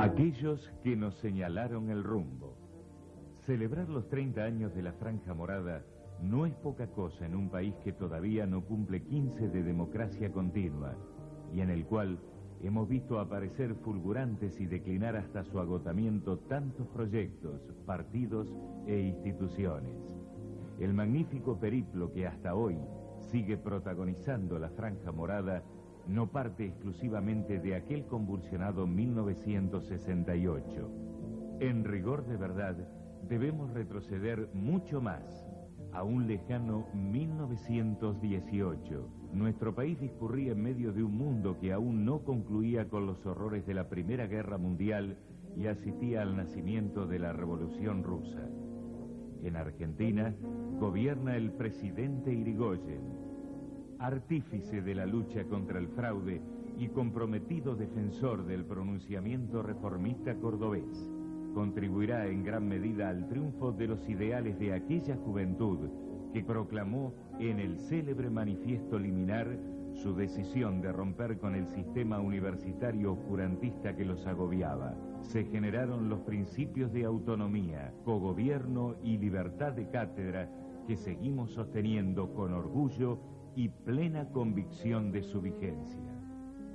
Aquellos que nos señalaron el rumbo. Celebrar los 30 años de la Franja Morada no es poca cosa en un país que todavía no cumple 15 de democracia continua y en el cual hemos visto aparecer fulgurantes y declinar hasta su agotamiento tantos proyectos, partidos e instituciones. El magnífico periplo que hasta hoy sigue protagonizando la Franja Morada no parte exclusivamente de aquel convulsionado 1968. En rigor de verdad, debemos retroceder mucho más, a un lejano 1918. Nuestro país discurría en medio de un mundo que aún no concluía con los horrores de la Primera Guerra Mundial y asistía al nacimiento de la Revolución Rusa. En Argentina gobierna el presidente Irigoyen, artífice de la lucha contra el fraude y comprometido defensor del pronunciamiento reformista cordobés. Contribuirá en gran medida al triunfo de los ideales de aquella juventud que proclamó en el célebre manifiesto liminar su decisión de romper con el sistema universitario oscurantista que los agobiaba. Se generaron los principios de autonomía, cogobierno y libertad de cátedra que seguimos sosteniendo con orgullo y plena convicción de su vigencia.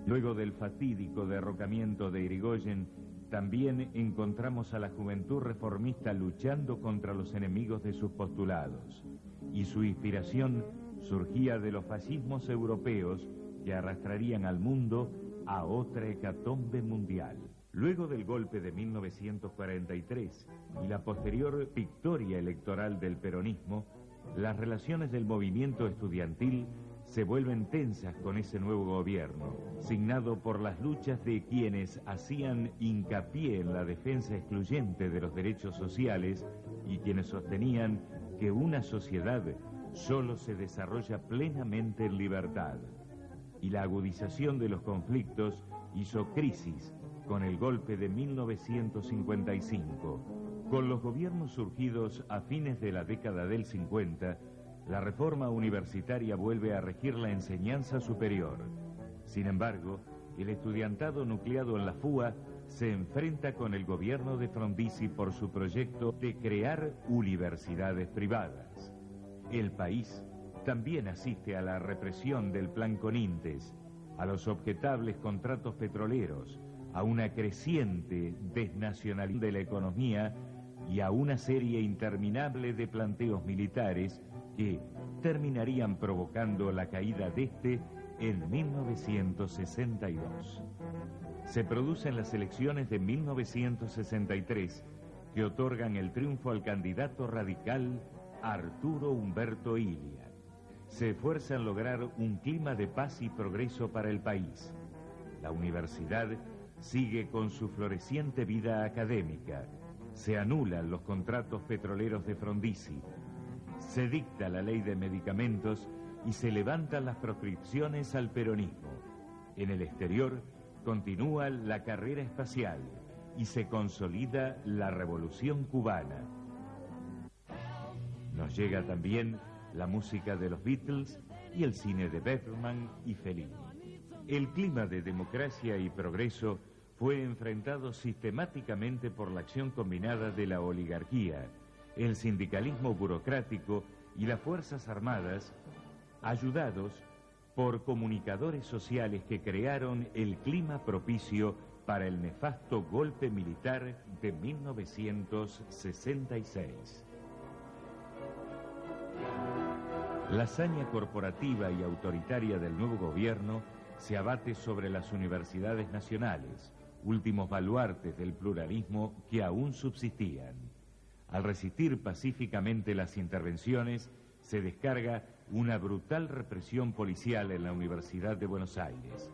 Luego del fatídico derrocamiento de Irigoyen, también encontramos a la juventud reformista luchando contra los enemigos de sus postulados, y su inspiración surgía de los fascismos europeos que arrastrarían al mundo a otra hecatombe mundial. Luego del golpe de 1943 y la posterior victoria electoral del peronismo, las relaciones del movimiento estudiantil se vuelven tensas con ese nuevo gobierno, signado por las luchas de quienes hacían hincapié en la defensa excluyente de los derechos sociales y quienes sostenían que una sociedad solo se desarrolla plenamente en libertad. Y la agudización de los conflictos hizo crisis con el golpe de 1955. Con los gobiernos surgidos a fines de la década del 50, la reforma universitaria vuelve a regir la enseñanza superior. Sin embargo, el estudiantado nucleado en la FUA se enfrenta con el gobierno de Frondizi por su proyecto de crear universidades privadas. El país también asiste a la represión del Plan Conintes, a los objetables contratos petroleros, a una creciente desnacionalización de la economía y a una serie interminable de planteos militares que terminarían provocando la caída de este en 1962. Se producen las elecciones de 1963 que otorgan el triunfo al candidato radical Arturo Humberto Illia. Se esfuerza en lograr un clima de paz y progreso para el país. La universidad sigue con su floreciente vida académica. Se anulan los contratos petroleros de Frondizi. Se dicta la ley de medicamentos y se levantan las proscripciones al peronismo. En el exterior continúa la carrera espacial y se consolida la revolución cubana. Nos llega también la música de los Beatles y el cine de Bergman y Fellini. El clima de democracia y progreso fue enfrentado sistemáticamente por la acción combinada de la oligarquía, el sindicalismo burocrático y las Fuerzas Armadas, ayudados por comunicadores sociales que crearon el clima propicio para el nefasto golpe militar de 1966. La hazaña corporativa y autoritaria del nuevo gobierno se abate sobre las universidades nacionales, últimos baluartes del pluralismo que aún subsistían. Al resistir pacíficamente las intervenciones, se descarga una brutal represión policial en la Universidad de Buenos Aires.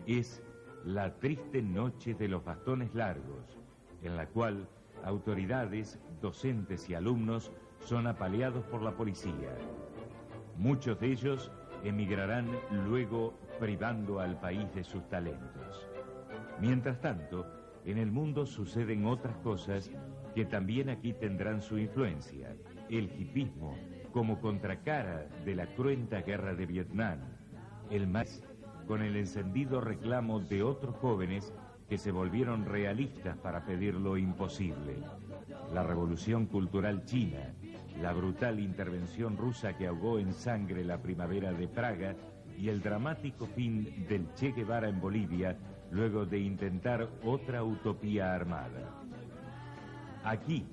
Es la triste noche de los bastones largos, en la cual autoridades, docentes y alumnos son apaleados por la policía. Muchos de ellos emigrarán luego privando al país de sus talentos. Mientras tanto, en el mundo suceden otras cosas que también aquí tendrán su influencia. El hipismo como contracara de la cruenta guerra de Vietnam. El MAS con el encendido reclamo de otros jóvenes que se volvieron realistas para pedir lo imposible. La revolución cultural china, la brutal intervención rusa que ahogó en sangre la primavera de Praga y el dramático fin del Che Guevara en Bolivia luego de intentar otra utopía armada. Aquí,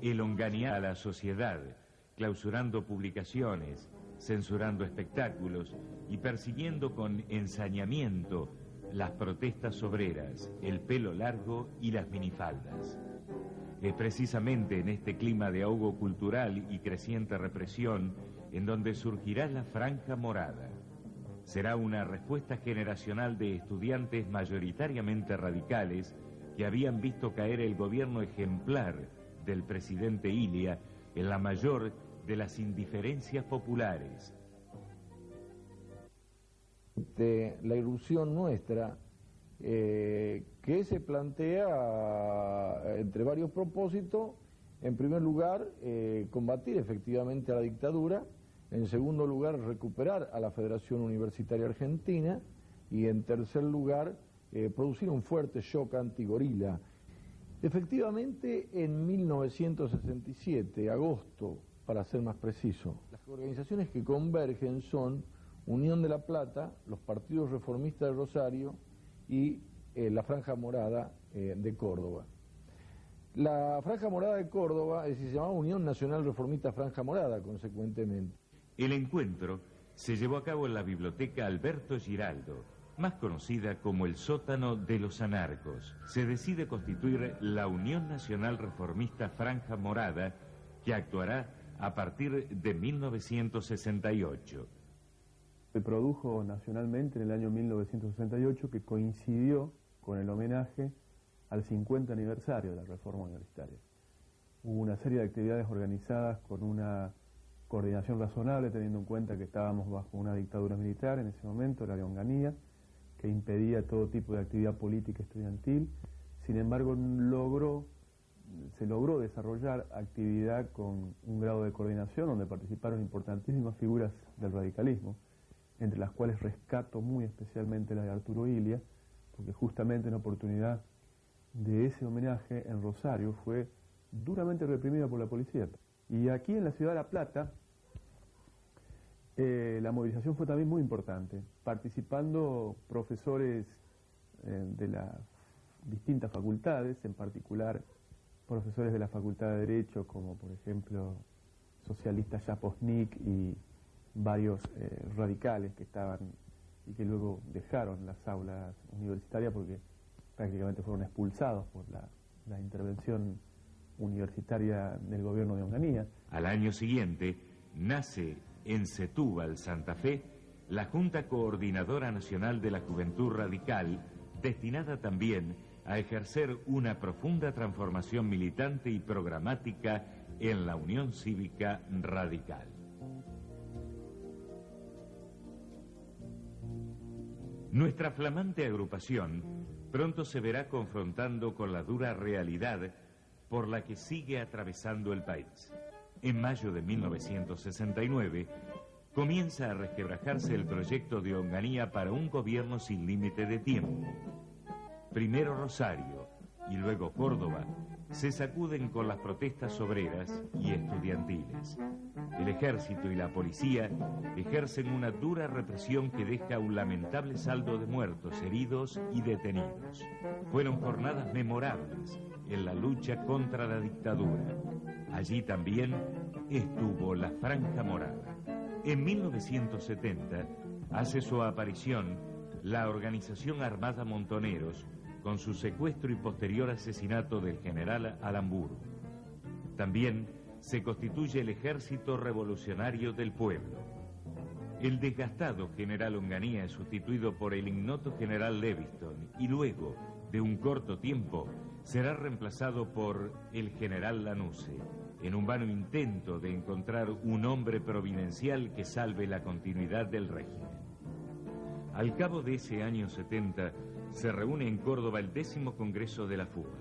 el onganía a la sociedad, clausurando publicaciones, censurando espectáculos y persiguiendo con ensañamiento las protestas obreras, el pelo largo y las minifaldas. Es precisamente en este clima de ahogo cultural y creciente represión en donde surgirá la Franja Morada. Será una respuesta generacional de estudiantes mayoritariamente radicales que habían visto caer el gobierno ejemplar del presidente Ilia en la mayor de las indiferencias populares. La irrupción nuestra, que se plantea entre varios propósitos: en primer lugar, combatir efectivamente a la dictadura; en segundo lugar, recuperar a la Federación Universitaria Argentina; y en tercer lugar, producir un fuerte shock antigorila. Efectivamente, en 1967, agosto, para ser más preciso, las organizaciones que convergen son Unión de La Plata, los partidos reformistas de Rosario y la Franja Morada de Córdoba. La Franja Morada de Córdoba se llamaba Unión Nacional Reformista Franja Morada, consecuentemente. El encuentro se llevó a cabo en la Biblioteca Alberto Giraldo, más conocida como el sótano de los anarcos. Se decide constituir la Unión Nacional Reformista Franja Morada, que actuará a partir de 1968. Se produjo nacionalmente en el año 1968, que coincidió con el homenaje al 50 aniversario de la Reforma Universitaria. Hubo una serie de actividades organizadas con una coordinación razonable, teniendo en cuenta que estábamos bajo una dictadura militar en ese momento, la de Onganía, que impedía todo tipo de actividad política estudiantil. Sin embargo, se logró desarrollar actividad con un grado de coordinación donde participaron importantísimas figuras del radicalismo, entre las cuales rescato muy especialmente la de Arturo Illia, porque justamente en oportunidad de ese homenaje en Rosario fue duramente reprimida por la policía. Y aquí en la ciudad de La Plata, la movilización fue también muy importante, participando profesores de las distintas facultades, en particular profesores de la Facultad de Derecho, como por ejemplo socialistas Japosnik y varios radicales que estaban y que luego dejaron las aulas universitarias porque prácticamente fueron expulsados por la intervención universitaria del gobierno de Onganía. Al año siguiente nace en Setúbal, Santa Fe, la Junta Coordinadora Nacional de la Juventud Radical, destinada también a ejercer una profunda transformación militante y programática en la Unión Cívica Radical. Nuestra flamante agrupación pronto se verá confrontando con la dura realidad por la que sigue atravesando el país. En mayo de 1969 comienza a resquebrajarse el proyecto de Onganía para un gobierno sin límite de tiempo. Primero Rosario y luego Córdoba se sacuden con las protestas obreras y estudiantiles. El ejército y la policía ejercen una dura represión que deja un lamentable saldo de muertos, heridos y detenidos. Fueron jornadas memorables en la lucha contra la dictadura. Allí también estuvo la Franja Morada. En 1970 hace su aparición la Organización Armada Montoneros, con su secuestro y posterior asesinato del general Aramburu. También se constituye el Ejército Revolucionario del Pueblo. El desgastado general Onganía es sustituido por el ignoto general Leviston y luego, de un corto tiempo, será reemplazado por el general Lanusse, en un vano intento de encontrar un hombre providencial que salve la continuidad del régimen. Al cabo de ese año 70, se reúne en Córdoba el 10º Congreso de la Fuga.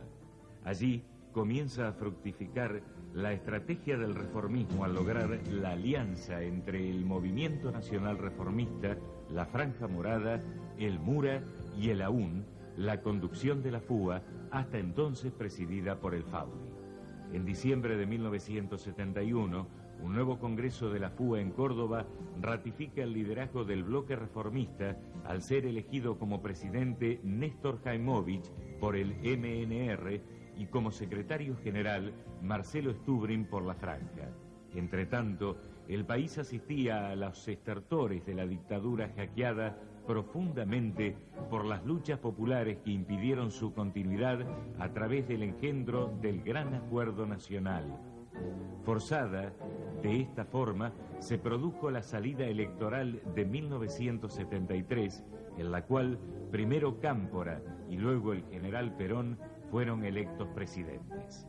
Allí comienza a fructificar la estrategia del reformismo al lograr la alianza entre el Movimiento Nacional Reformista, la Franja Morada, el MURA y el AUN, la conducción de la FUA, hasta entonces presidida por el Faudi. En diciembre de 1971, un nuevo congreso de la FUA en Córdoba ratifica el liderazgo del bloque reformista al ser elegido como presidente Néstor Jaimovich por el MNR y como secretario general Marcelo Stubrin por la Franja. Entretanto, el país asistía a los estertores de la dictadura hackeada profundamente por las luchas populares que impidieron su continuidad a través del engendro del Gran Acuerdo Nacional. Forzada de esta forma, se produjo la salida electoral de 1973, en la cual primero Cámpora y luego el general Perón fueron electos presidentes.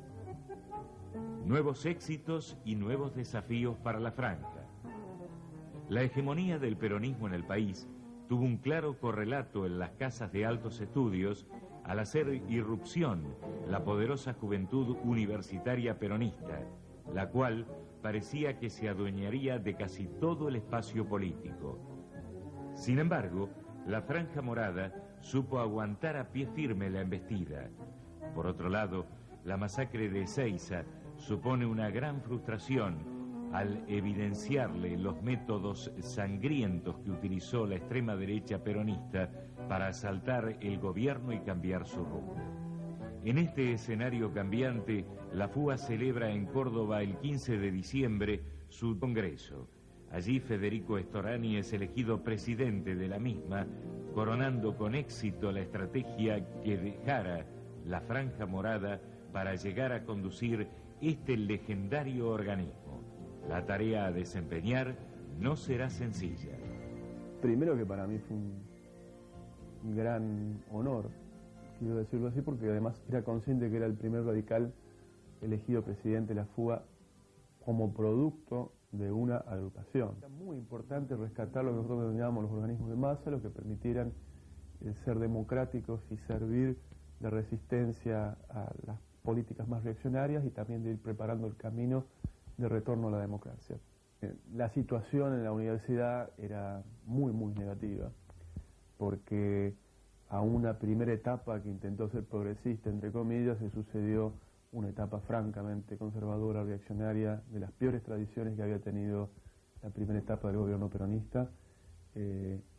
Nuevos éxitos y nuevos desafíos para la Franja. La hegemonía del peronismo en el país tuvo un claro correlato en las casas de altos estudios al hacer irrupción la poderosa juventud universitaria peronista, la cual parecía que se adueñaría de casi todo el espacio político. Sin embargo, la Franja Morada supo aguantar a pie firme la embestida. Por otro lado, la masacre de Ezeiza supone una gran frustración al evidenciarle los métodos sangrientos que utilizó la extrema derecha peronista para asaltar el gobierno y cambiar su rumbo. En este escenario cambiante, la FUA celebra en Córdoba el 15 de diciembre su congreso. Allí Federico Storani es elegido presidente de la misma, coronando con éxito la estrategia que dejara la Franja Morada para llegar a conducir este legendario organismo. La tarea a desempeñar no será sencilla. Primero que para mí fue un gran honor, quiero decirlo así, porque además era consciente que era el primer radical elegido presidente de la FUA como producto de una agrupación. Era muy importante rescatar lo que nosotros denominamos los organismos de masa, los que permitieran ser democráticos y servir de resistencia a las políticas más reaccionarias y también de ir preparando el camino de retorno a la democracia. La situación en la universidad era muy negativa, porque a una primera etapa que intentó ser progresista, entre comillas, se sucedió una etapa francamente conservadora, reaccionaria, de las peores tradiciones que había tenido la primera etapa del gobierno peronista,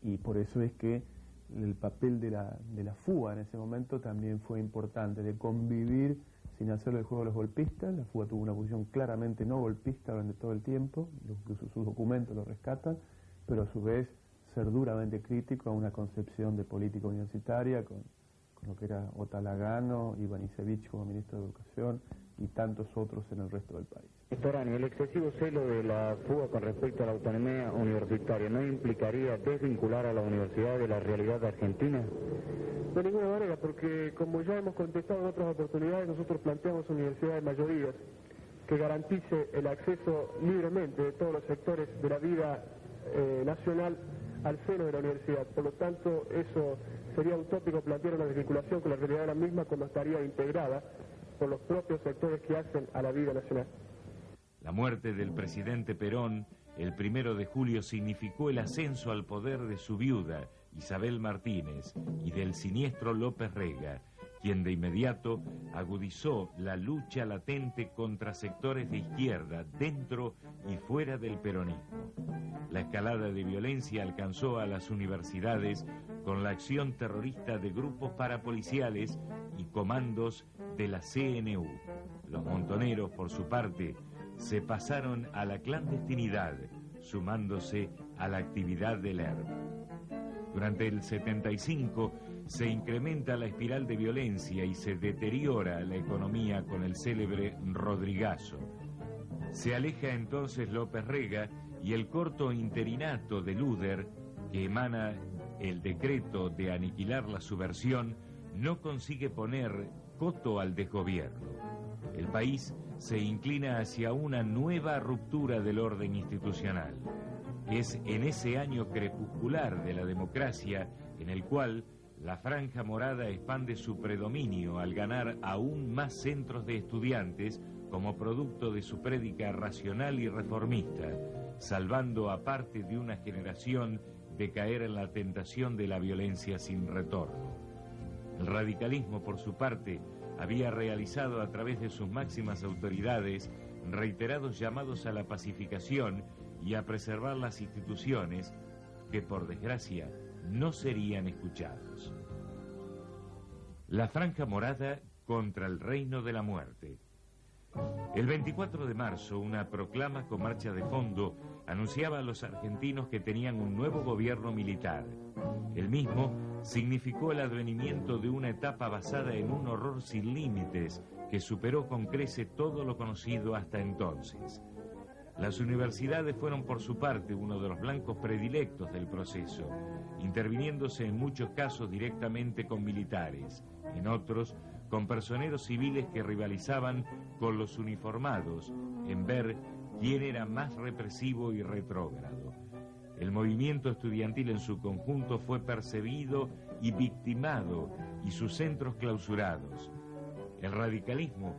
y por eso es que el papel de la FUA en ese momento también fue importante, de convivir sin hacerle el juego a los golpistas. La FUA tuvo una posición claramente no golpista durante todo el tiempo, sus documentos lo rescatan, pero a su vez ser duramente crítico a una concepción de política universitaria con lo que era Otalagano, Ivanišević como ministro de Educación y tantos otros en el resto del país. Storani, el excesivo celo de la FUA con respecto a la autonomía universitaria, ¿no implicaría desvincular a la universidad de la realidad argentina? De ninguna manera, porque como ya hemos contestado en otras oportunidades, nosotros planteamos una universidad de mayorías que garantice el acceso libremente de todos los sectores de la vida nacional al seno de la universidad. Por lo tanto, eso sería utópico plantear una desvinculación con la realidad de la misma cuando estaría integrada por los propios sectores que hacen a la vida nacional. La muerte del presidente Perón, el 1 de julio, significó el ascenso al poder de su viuda, Isabel Martínez, y del siniestro López Rega, quien de inmediato agudizó la lucha latente contra sectores de izquierda dentro y fuera del peronismo. La escalada de violencia alcanzó a las universidades con la acción terrorista de grupos parapoliciales y comandos de la CNU. Los montoneros, por su parte, se pasaron a la clandestinidad, sumándose a la actividad del ERP. Durante el 75 se incrementa la espiral de violencia y se deteriora la economía con el célebre Rodrigazo. Se aleja entonces López Rega y el corto interinato de Luder, que emana el decreto de aniquilar la subversión, no consigue poner coto al desgobierno. El país se inclina hacia una nueva ruptura del orden institucional. Es en ese año crepuscular de la democracia en el cual la Franja Morada expande su predominio al ganar aún más centros de estudiantes como producto de su prédica racional y reformista, salvando a parte de una generación de caer en la tentación de la violencia sin retorno. El radicalismo, por su parte, había realizado a través de sus máximas autoridades reiterados llamados a la pacificación y a preservar las instituciones que, por desgracia, no serían escuchados. La Franja Morada contra el Reino de la Muerte. El 24 de marzo, una proclama con marcha de fondo anunciaba a los argentinos que tenían un nuevo gobierno militar. El mismo significó el advenimiento de una etapa basada en un horror sin límites que superó con creces todo lo conocido hasta entonces. Las universidades fueron por su parte uno de los blancos predilectos del proceso, interviniéndose en muchos casos directamente con militares, en otros con personeros civiles que rivalizaban con los uniformados en ver quién era más represivo y retrógrado. El movimiento estudiantil en su conjunto fue perseguido y victimado y sus centros clausurados. El radicalismo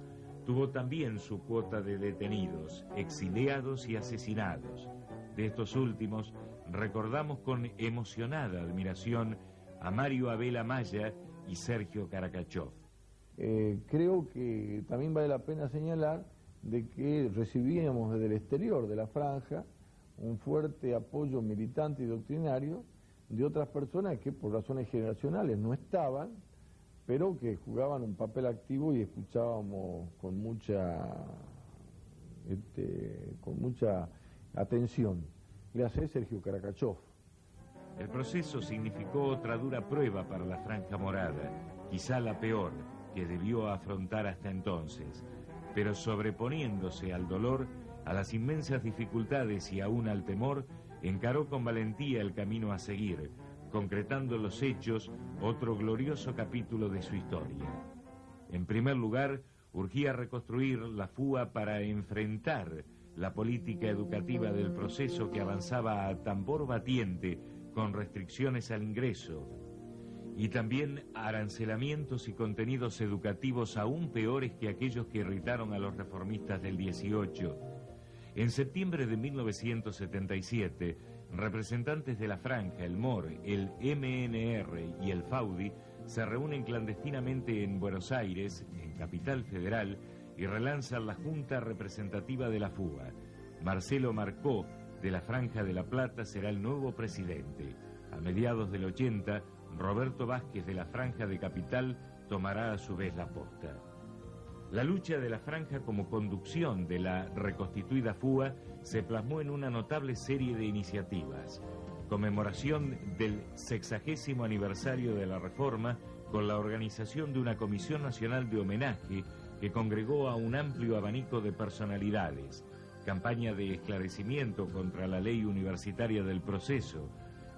tuvo también su cuota de detenidos, exiliados y asesinados. De estos últimos, recordamos con emocionada admiración a Mario Abel Amaya y Sergio Karakachov. Creo que también vale la pena señalar de que recibíamos desde el exterior de la franja un fuerte apoyo militante y doctrinario de otras personas que por razones generacionales no estaban, pero que jugaban un papel activo y escuchábamos con mucha atención. Le hace Sergio Karakachov. El proceso significó otra dura prueba para la Franja Morada, quizá la peor que debió afrontar hasta entonces, pero sobreponiéndose al dolor, a las inmensas dificultades y aún al temor, encaró con valentía el camino a seguir, concretando los hechos otro glorioso capítulo de su historia. En primer lugar, urgía reconstruir la FUA para enfrentar la política educativa del proceso que avanzaba a tambor batiente con restricciones al ingreso, y también arancelamientos y contenidos educativos aún peores que aquellos que irritaron a los reformistas del 18. En septiembre de 1977, representantes de la Franja, el MOR, el MNR y el FAUDI se reúnen clandestinamente en Buenos Aires, en Capital Federal, y relanzan la Junta Representativa de la FUA. Marcelo Marcó, de la Franja de La Plata, será el nuevo presidente. A mediados del 80, Roberto Vázquez, de la Franja de Capital, tomará a su vez la posta. La lucha de la Franja como conducción de la reconstituida FUA se plasmó en una notable serie de iniciativas. Conmemoración del 60º aniversario de la Reforma, con la organización de una Comisión Nacional de Homenaje que congregó a un amplio abanico de personalidades. Campaña de esclarecimiento contra la ley universitaria del proceso.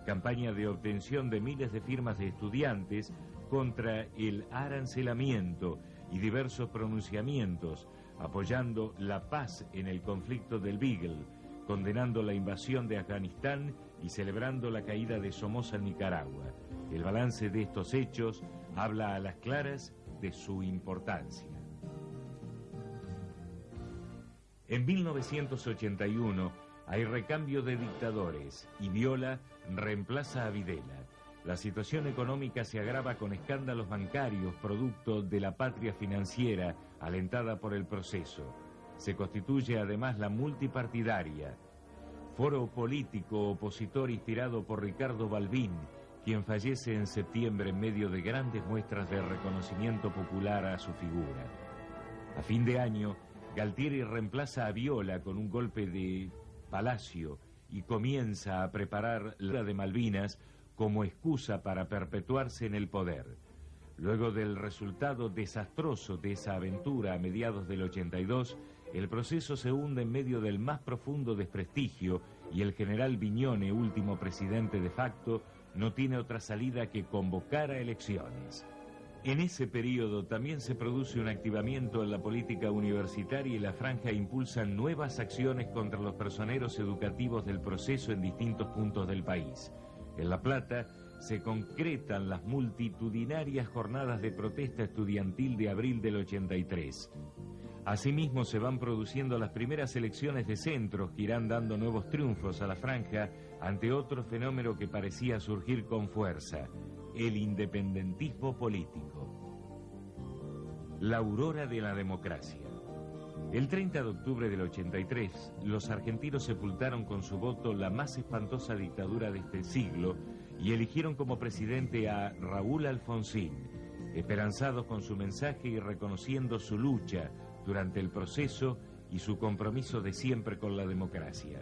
Campaña de obtención de miles de firmas de estudiantes contra el arancelamiento y diversos pronunciamientos, apoyando la paz en el conflicto del Beagle, condenando la invasión de Afganistán y celebrando la caída de Somoza en Nicaragua. El balance de estos hechos habla a las claras de su importancia. En 1981 hay recambio de dictadores y Viola reemplaza a Videla. La situación económica se agrava con escándalos bancarios producto de la patria financiera alentada por el proceso. Se constituye además la multipartidaria, foro político opositor inspirado por Ricardo Balbín, quien fallece en septiembre en medio de grandes muestras de reconocimiento popular a su figura. A fin de año, Galtieri reemplaza a Viola con un golpe de Palacio y comienza a preparar la de Malvinas como excusa para perpetuarse en el poder. Luego del resultado desastroso de esa aventura a mediados del 82, el proceso se hunde en medio del más profundo desprestigio y el general Viñone, último presidente de facto, no tiene otra salida que convocar a elecciones. En ese periodo también se produce un activamiento en la política universitaria y la Franja impulsa nuevas acciones contra los personeros educativos del proceso en distintos puntos del país. En La Plata se concretan las multitudinarias jornadas de protesta estudiantil de abril del 83. Asimismo se van produciendo las primeras elecciones de centros que irán dando nuevos triunfos a la Franja ante otro fenómeno que parecía surgir con fuerza, el independentismo político. La aurora de la democracia. El 30 de octubre del 83, los argentinos sepultaron con su voto la más espantosa dictadura de este siglo y eligieron como presidente a Raúl Alfonsín, esperanzados con su mensaje y reconociendo su lucha durante el proceso y su compromiso de siempre con la democracia.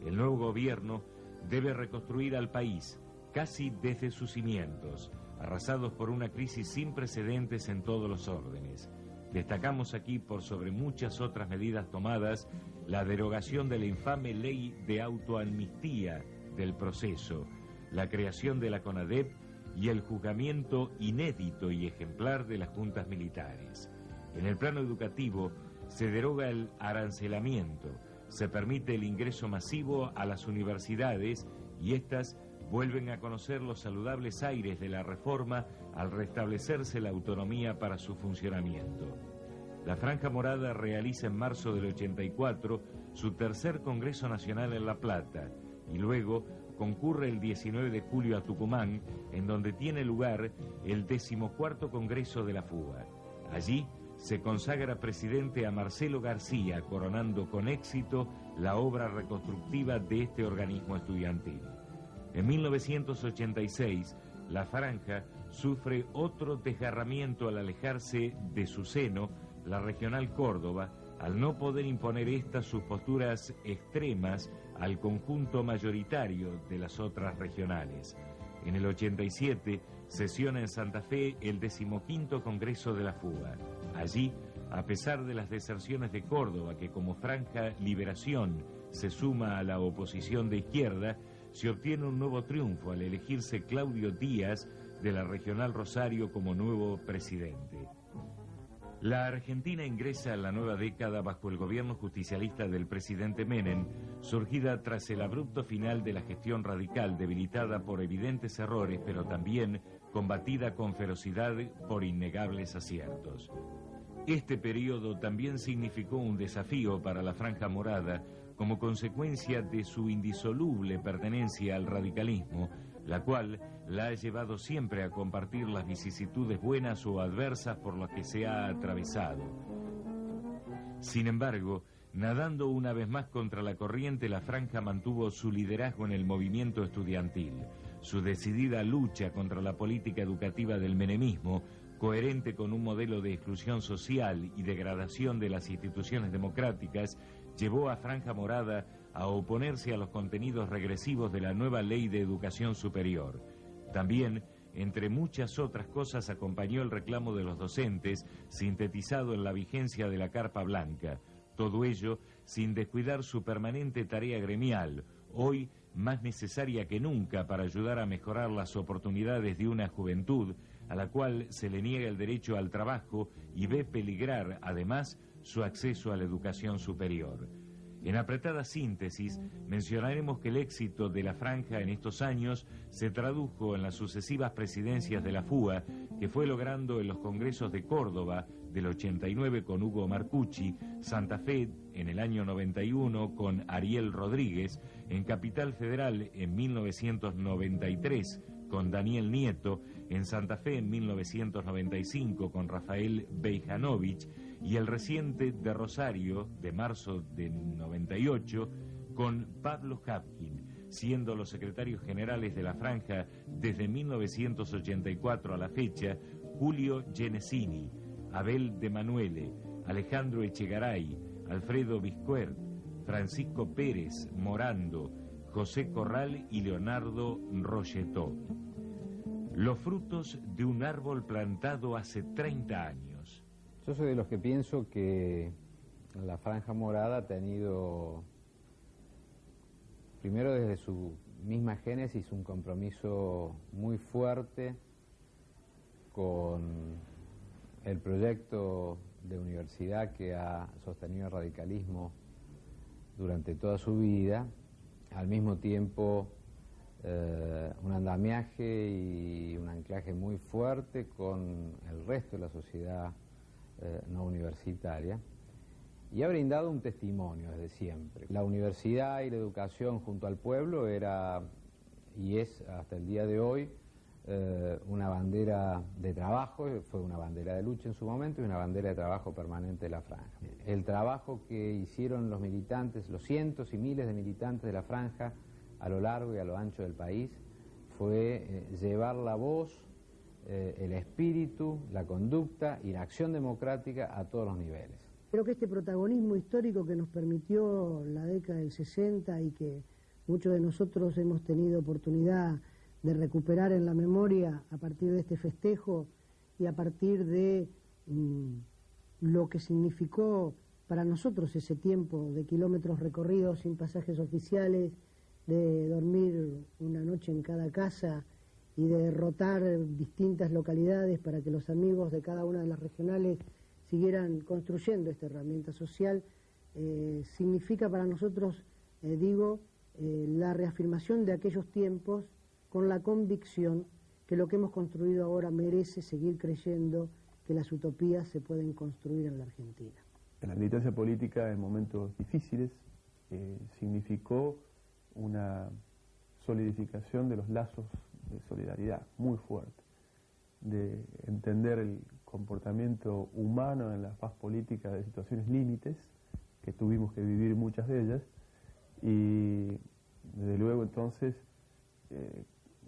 El nuevo gobierno debe reconstruir al país casi desde sus cimientos, arrasados por una crisis sin precedentes en todos los órdenes. Destacamos aquí, por sobre muchas otras medidas tomadas, la derogación de la infame ley de autoamnistía del proceso, la creación de la CONADEP y el juzgamiento inédito y ejemplar de las juntas militares. En el plano educativo, se deroga el arancelamiento, se permite el ingreso masivo a las universidades y éstas vuelven a conocer los saludables aires de la reforma al restablecerse la autonomía para su funcionamiento. La Franja Morada realiza en marzo del 84 su tercer Congreso Nacional en La Plata y luego concurre el 19 de julio a Tucumán, en donde tiene lugar el 14º Congreso de la FUA. Allí se consagra presidente a Marcelo García, coronando con éxito la obra reconstructiva de este organismo estudiantil. En 1986, la Franja sufre otro desgarramiento al alejarse de su seno la Regional Córdoba, al no poder imponer estas sus posturas extremas al conjunto mayoritario de las otras regionales. En el 87 sesiona en Santa Fe el 15º Congreso de la FUA. Allí, a pesar de las deserciones de Córdoba, que como Franja Liberación se suma a la oposición de izquierda, se obtiene un nuevo triunfo al elegirse Claudio Díaz de la Regional Rosario como nuevo presidente. La Argentina ingresa a la nueva década bajo el gobierno justicialista del presidente Menem, surgida tras el abrupto final de la gestión radical, debilitada por evidentes errores, pero también combatida con ferocidad por innegables aciertos. Este periodo también significó un desafío para la Franja Morada como consecuencia de su indisoluble pertenencia al radicalismo, la cual la ha llevado siempre a compartir las vicisitudes buenas o adversas por las que se ha atravesado. Sin embargo, nadando una vez más contra la corriente, la Franja mantuvo su liderazgo en el movimiento estudiantil. Su decidida lucha contra la política educativa del menemismo, coherente con un modelo de exclusión social y degradación de las instituciones democráticas, llevó a Franja Morada a oponerse a los contenidos regresivos de la nueva Ley de Educación Superior. También, entre muchas otras cosas, acompañó el reclamo de los docentes, sintetizado en la vigencia de la Carpa Blanca. Todo ello sin descuidar su permanente tarea gremial, hoy más necesaria que nunca para ayudar a mejorar las oportunidades de una juventud a la cual se le niega el derecho al trabajo y ve peligrar, además, su acceso a la educación superior. En apretada síntesis, mencionaremos que el éxito de la Franja en estos años se tradujo en las sucesivas presidencias de la FUA, que fue logrando en los congresos de Córdoba del 89 con Hugo Marcucci, Santa Fe en el año 91 con Ariel Rodríguez, en Capital Federal en 1993 con Daniel Nieto, en Santa Fe en 1995 con Rafael Bejanovic, y el reciente de Rosario, de marzo de 98, con Pablo Hapkin, siendo los secretarios generales de la Franja desde 1984 a la fecha Julio Genesini, Abel de Manuele, Alejandro Echegaray, Alfredo Bisquert, Francisco Pérez Morando, José Corral y Leonardo Rogetó. Los frutos de un árbol plantado hace 30 años. Yo soy de los que pienso que la Franja Morada ha tenido, primero desde su misma génesis, un compromiso muy fuerte con el proyecto de universidad que ha sostenido el radicalismo durante toda su vida, al mismo tiempo un andamiaje y un anclaje muy fuerte con el resto de la sociedad no universitaria, y ha brindado un testimonio desde siempre. La universidad y la educación junto al pueblo era y es hasta el día de hoy una bandera de trabajo, fue una bandera de lucha en su momento y una bandera de trabajo permanente de la Franja. El trabajo que hicieron los militantes, los cientos y miles de militantes de la Franja a lo largo y a lo ancho del país, fue llevar la voz, el espíritu, la conducta y la acción democrática a todos los niveles. Creo que este protagonismo histórico que nos permitió la década del 60 y que muchos de nosotros hemos tenido oportunidad de recuperar en la memoria a partir de este festejo y a partir de lo que significó para nosotros ese tiempo de kilómetros recorridos sin pasajes oficiales, de dormir una noche en cada casa y de rotar distintas localidades para que los amigos de cada una de las regionales siguieran construyendo esta herramienta social, significa para nosotros, la reafirmación de aquellos tiempos con la convicción que lo que hemos construido ahora merece seguir creyendo que las utopías se pueden construir en la Argentina. La militancia política en momentos difíciles significó una solidificación de los lazos de solidaridad muy fuerte, de entender el comportamiento humano en la faz política de situaciones límites, que tuvimos que vivir muchas de ellas, y desde luego entonces,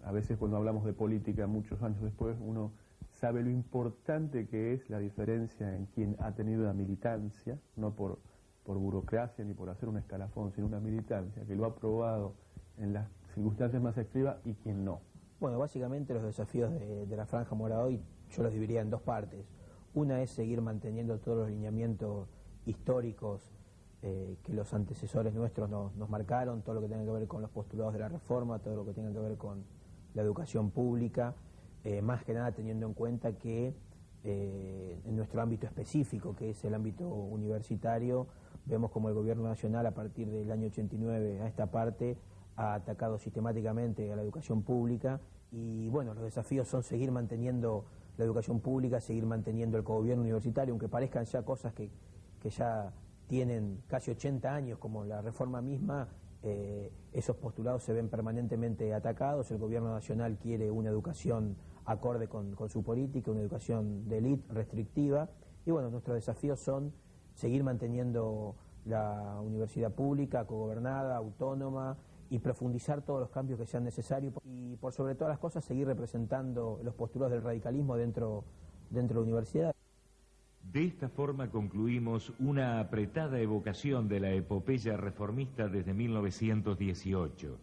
a veces cuando hablamos de política muchos años después, uno sabe lo importante que es la diferencia en quien ha tenido la militancia, no por burocracia ni por hacer un escalafón, sino una militancia que lo ha probado en las circunstancias más extremas y quien no. Bueno, básicamente los desafíos de la Franja Morada hoy yo los dividiría en dos partes. Una es seguir manteniendo todos los lineamientos históricos que los antecesores nuestros nos marcaron, todo lo que tenga que ver con los postulados de la reforma, todo lo que tenga que ver con la educación pública, más que nada teniendo en cuenta que en nuestro ámbito específico, que es el ámbito universitario, vemos como el gobierno nacional a partir del año 89 a esta parte ha atacado sistemáticamente a la educación pública y bueno, los desafíos son seguir manteniendo la educación pública, seguir manteniendo el cogobierno universitario, aunque parezcan ya cosas que ya tienen casi 80 años, como la reforma misma, esos postulados se ven permanentemente atacados. El gobierno nacional quiere una educación acorde con su política, una educación de élite restrictiva, y bueno, nuestros desafíos son seguir manteniendo la universidad pública, cogobernada, autónoma, y profundizar todos los cambios que sean necesarios, y por sobre todas las cosas seguir representando los postulados del radicalismo dentro de la universidad. De esta forma concluimos una apretada evocación de la epopeya reformista desde 1918.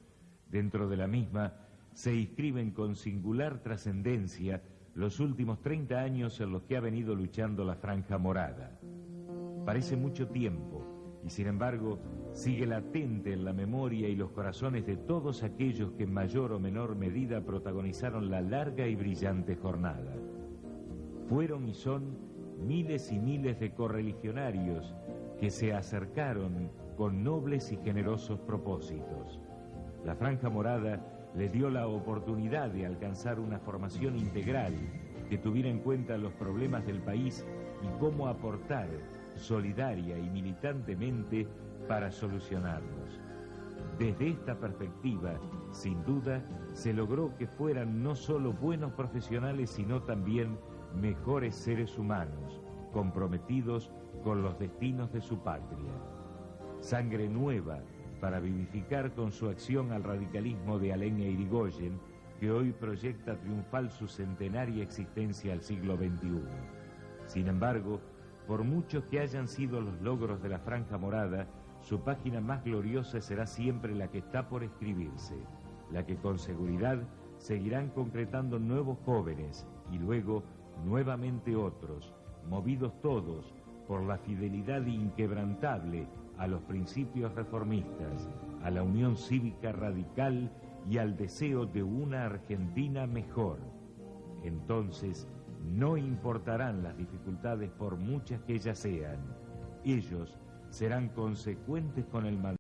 Dentro de la misma se inscriben con singular trascendencia los últimos 30 años en los que ha venido luchando la Franja Morada. Parece mucho tiempo, y sin embargo sigue latente en la memoria y los corazones de todos aquellos que en mayor o menor medida protagonizaron la larga y brillante jornada. Fueron y son miles y miles de correligionarios que se acercaron con nobles y generosos propósitos. La Franja Morada les dio la oportunidad de alcanzar una formación integral que tuviera en cuenta los problemas del país y cómo aportar solidaria y militantemente para solucionarlos. Desde esta perspectiva, sin duda, se logró que fueran no solo buenos profesionales, sino también mejores seres humanos, comprometidos con los destinos de su patria. Sangre nueva para vivificar con su acción al radicalismo de Alem e Irigoyen, que hoy proyecta triunfal su centenaria existencia al siglo XXI. Sin embargo, por muchos que hayan sido los logros de la Franja Morada, su página más gloriosa será siempre la que está por escribirse, la que con seguridad seguirán concretando nuevos jóvenes y luego nuevamente otros, movidos todos por la fidelidad inquebrantable a los principios reformistas, a la unión cívica radical y al deseo de una Argentina mejor. Entonces, no importarán las dificultades por muchas que ellas sean. Ellos serán consecuentes con el mandato